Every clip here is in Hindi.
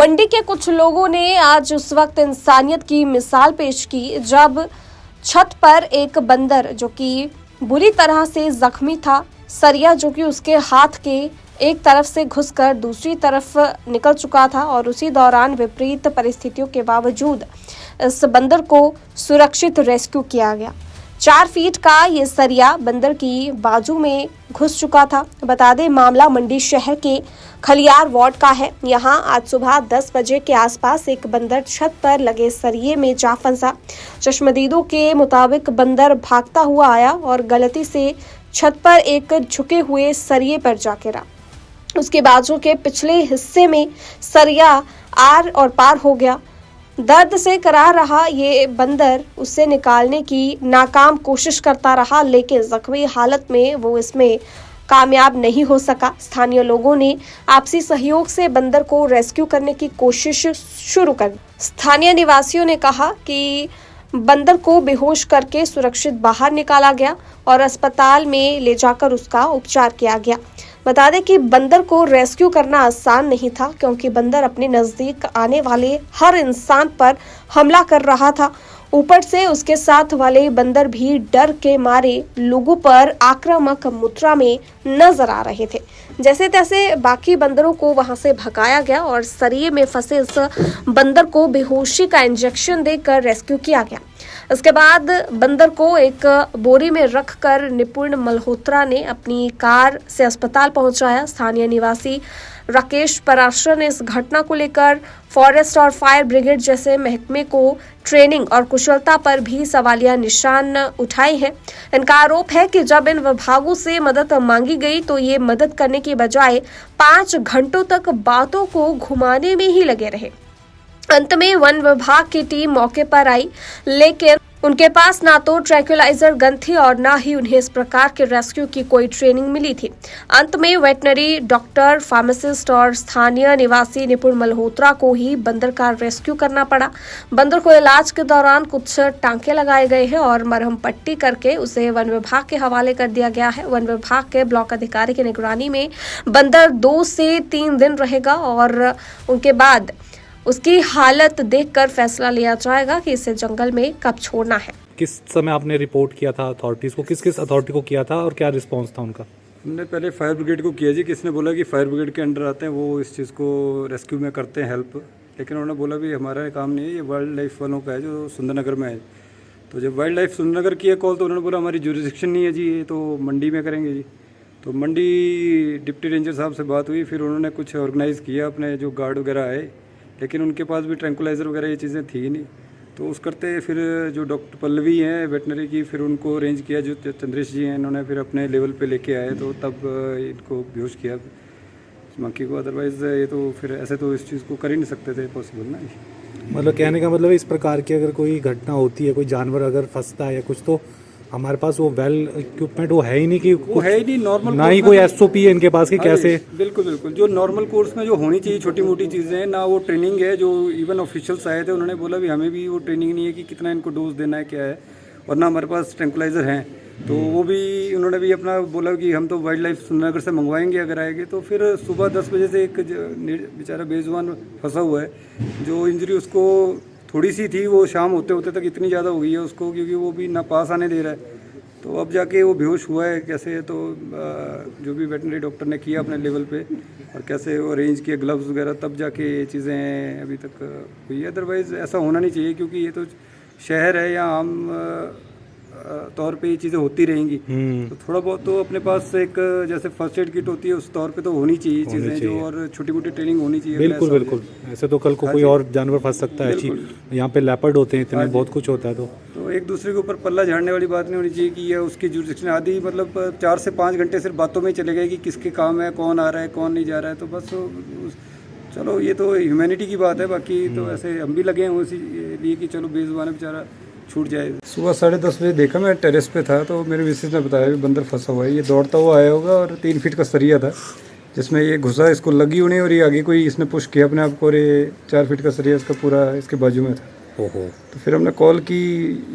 मंडी के कुछ लोगों ने आज उस वक्त इंसानियत की मिसाल पेश की जब छत पर एक बंदर जो कि बुरी तरह से जख्मी था, सरिया जो कि उसके हाथ के एक तरफ से घुसकर दूसरी तरफ निकल चुका था और उसी दौरान विपरीत परिस्थितियों के बावजूद इस बंदर को सुरक्षित रेस्क्यू किया गया। 4 फीट का ये सरिया बंदर की बाजू में घुस चुका था। बता दें, मामला मंडी शहर के खलियार वार्ड का है। यहाँ आज सुबह 10 बजे के आसपास एक बंदर छत पर लगे सरिये में जा फंसा। चश्मदीदों के मुताबिक बंदर भागता हुआ आया और गलती से छत पर एक झुके हुए सरिये पर जा गिरा। उसके बाजू के पिछले हिस्से में सरिया आर और पार हो गया। दर्द से कराह रहा ये बंदर उसे निकालने की नाकाम कोशिश करता रहा, लेकिन जख्मी हालत में वो इसमें कामयाब नहीं हो सका। स्थानीय लोगों ने आपसी सहयोग से बंदर को रेस्क्यू करने की कोशिश शुरू कर दी। स्थानीय निवासियों ने कहा कि बंदर को बेहोश करके सुरक्षित बाहर निकाला गया और अस्पताल में ले जाकर उसका उपचार किया गया। बता दें कि बंदर को रेस्क्यू करना आसान नहीं था, क्योंकि बंदर अपने नजदीक आने वाले हर इंसान पर हमला कर रहा था। ऊपर से उसके साथ वाले बंदर भी डर के मारे लोगों पर आक्रामक मुद्रा में नजर आ रहे थे। जैसे तैसे बाकी बंदरों को वहां से भगाया गया और सरिये में फंसे इस बंदर को बेहोशी का इंजेक्शन देकर रेस्क्यू किया गया। इसके बाद बंदर को एक बोरी में रखकर निपुण मल्होत्रा ने अपनी कार से अस्पताल पहुंचाया। स्थानीय निवासी राकेश पराशर ने इस घटना को लेकर फॉरेस्ट और फायर ब्रिगेड जैसे महकमे को ट्रेनिंग और कुशलता पर भी सवालिया निशान उठाए हैं। इनका आरोप है कि जब इन विभागों से मदद मांगी गई तो ये मदद करने की बजाय 5 घंटों तक बातों को घुमाने में ही लगे रहे। अंत में वन विभाग की टीम मौके पर आई, लेकिन उनके पास ना तो ट्रैंक्विलाइजर गन थी और ना ही उन्हें इस प्रकार के रेस्क्यू की कोई ट्रेनिंग मिली थी। अंत में वेटनरी डॉक्टर, फार्मासिस्ट और स्थानीय निवासी निपुण मल्होत्रा को ही बंदर का रेस्क्यू करना पड़ा। बंदर को इलाज के दौरान कुछ टांके लगाए गए हैं और मरहम पट्टी करके उसे वन विभाग के हवाले कर दिया गया है। वन विभाग के ब्लॉक अधिकारी की निगरानी में बंदर 2 से 3 दिन रहेगा और उनके बाद उसकी हालत देखकर फैसला लिया जाएगा कि इसे जंगल में कब छोड़ना है। किस समय आपने रिपोर्ट किया था अथॉरिटीज को, किस अथॉरिटी को किया था और क्या रिस्पांस था उनका? हमने पहले फायर ब्रिगेड को किया जी। किसने बोला कि फायर ब्रिगेड के अंडर आते हैं, वो इस चीज़ को रेस्क्यू में करते हैं हेल्प, लेकिन उन्होंने बोला भी हमारा काम नहीं है, ये वाइल्ड लाइफ वालों का है जो सुंदरनगर में है। तो जब वाइल्ड लाइफ सुंदरनगर की है कॉल, तो उन्होंने बोला हमारी जुरिडिक्शन नहीं है जी, ये तो मंडी में करेंगे जी। तो मंडी डिप्टी रेंजर साहब से बात हुई, फिर उन्होंने कुछ ऑर्गेनाइज़ किया, अपने जो गार्ड वगैरह आए, लेकिन उनके पास भी ट्रैंक्विलाइजर वगैरह ये चीज़ें थी नहीं। तो उस करते फिर जो डॉक्टर पल्लवी हैं वेटनरी की, फिर उनको अरेंज किया, जो चंद्रेश जी हैं इन्होंने फिर अपने लेवल पे लेके आए, तो तब इनको बेहोश किया मंकी को। अदरवाइज़ ये तो फिर ऐसे तो इस चीज़ को कर ही नहीं सकते थे पॉसिबल ना। मतलब कहने का मतलब इस प्रकार की अगर कोई घटना होती है, कोई जानवर अगर फंसता है या कुछ, तो हमारे पास वो वेल इक्विपमेंट वो है ही नहीं, कि वो है ही नहीं नॉर्मल, ना ही कोई SOP है इनके पास कि कैसे। बिल्कुल बिल्कुल, जो नॉर्मल कोर्स में जो होनी चाहिए छोटी मोटी चीज़ें हैं ना, वो ट्रेनिंग है। जो इवन ऑफिशियल्स आए थे उन्होंने बोला भी हमें भी वो ट्रेनिंग नहीं है कि कितना इनको डोज देना है, क्या है, और ना हमारे पास ट्रैंक्विलाइजर हैं। तो वो भी उन्होंने भी अपना बोला कि हम तो वाइल्ड लाइफ सुंदरनगर से मंगवाएंगे अगर आएंगे। तो फिर सुबह 10 बजे से एक बेचारा बेजुबान फंसा हुआ है, जो इंजरी उसको थोड़ी सी थी, वो शाम होते होते तक इतनी ज़्यादा हो गई है उसको, क्योंकि वो भी ना पास आने दे रहा है। तो अब जाके वो बेहोश हुआ है कैसे, तो जो भी वेटनरी डॉक्टर ने किया अपने लेवल पे और कैसे वो अरेंज किए ग्लव्स वगैरह, तब जाके ये चीज़ें अभी तक हुई है। अदरवाइज़ ऐसा होना नहीं चाहिए, क्योंकि ये तो शहर है, या आम तौर पे ये चीज़ें होती रहेंगी। तो थोड़ा बहुत तो अपने पास एक जैसे फर्स्ट एड किट होती है उस तौर पे तो होनी चाहिए चीज़ें, जो और छोटी मोटी ट्रेनिंग होनी चाहिए। बिल्कुल बिल्कुल, ऐसे तो कल को कोई और जानवर फंस सकता है। यहाँ पे लेपर्ड होते हैं, इतने बहुत कुछ होता है। तो एक दूसरे के ऊपर पल्ला झाड़ने वाली बात नहीं होनी चाहिए कि यह उसकी जुरिडिक्शन आदि, मतलब 4 से 5 घंटे सिर्फ बातों में चले गए कि किसके काम है, कौन आ रहा है, कौन नहीं जा रहा है। तो बस चलो ये तो ह्यूमैनिटी की बात है, बाकी तो ऐसे हम भी लगे हैं उसी लिए कि चलो बेजुबान बेचारा छूट जाए। सुबह 10:30 बजे देखा, मैं टेरेस पे था, तो मेरे मिसेज ने बताया कि बंदर फंसा हुआ है। ये दौड़ता हुआ आया होगा और 3 फीट का सरिया था जिसमें ये घुसा, इसको लगी उन्हें, और ये आगे कोई इसने पुश किया अपने आप को, और ये 4 फीट का सरिया इसका पूरा इसके बाजू में था। ओहो। तो फिर हमने कॉल की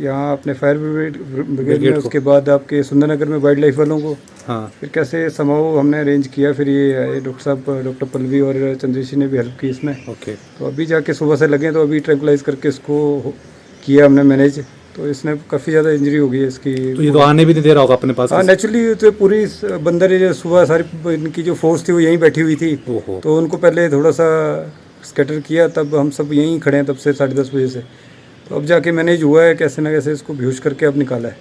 यहाँ अपने फायर ब्रिगेड ब्रिगेड में, को। उसके बाद आपके सुंदरनगर में वाइल्ड लाइफ वालों को। हाँ। फिर कैसे समाओ हमने अरेंज किया, फिर ये आए डॉक्टर साहब, डॉक्टर पल्लवी और चंद्रेशी ने भी हेल्प की इसमें। ओके। तो अभी जाके सुबह से लगे, तो अभी ट्रैंकुलाइज करके इसको किया हमने मैनेज। तो इसने काफ़ी ज़्यादा इंजरी हो गई है इसकी। तो ये तो आने भी नहीं दे रहा होगा अपने पास। हाँ, नेचुरली तो पूरी बंदर ये सुबह सारी इनकी जो फोर्स थी वो यहीं बैठी हुई थी। ओहो। तो उनको पहले थोड़ा सा स्कैटर किया, तब हम सब यहीं खड़े हैं तब से 10:30 बजे से। तो अब जाके मैनेज हुआ है, कैसे ना कैसे इसको बेहोश करके अब निकाला है।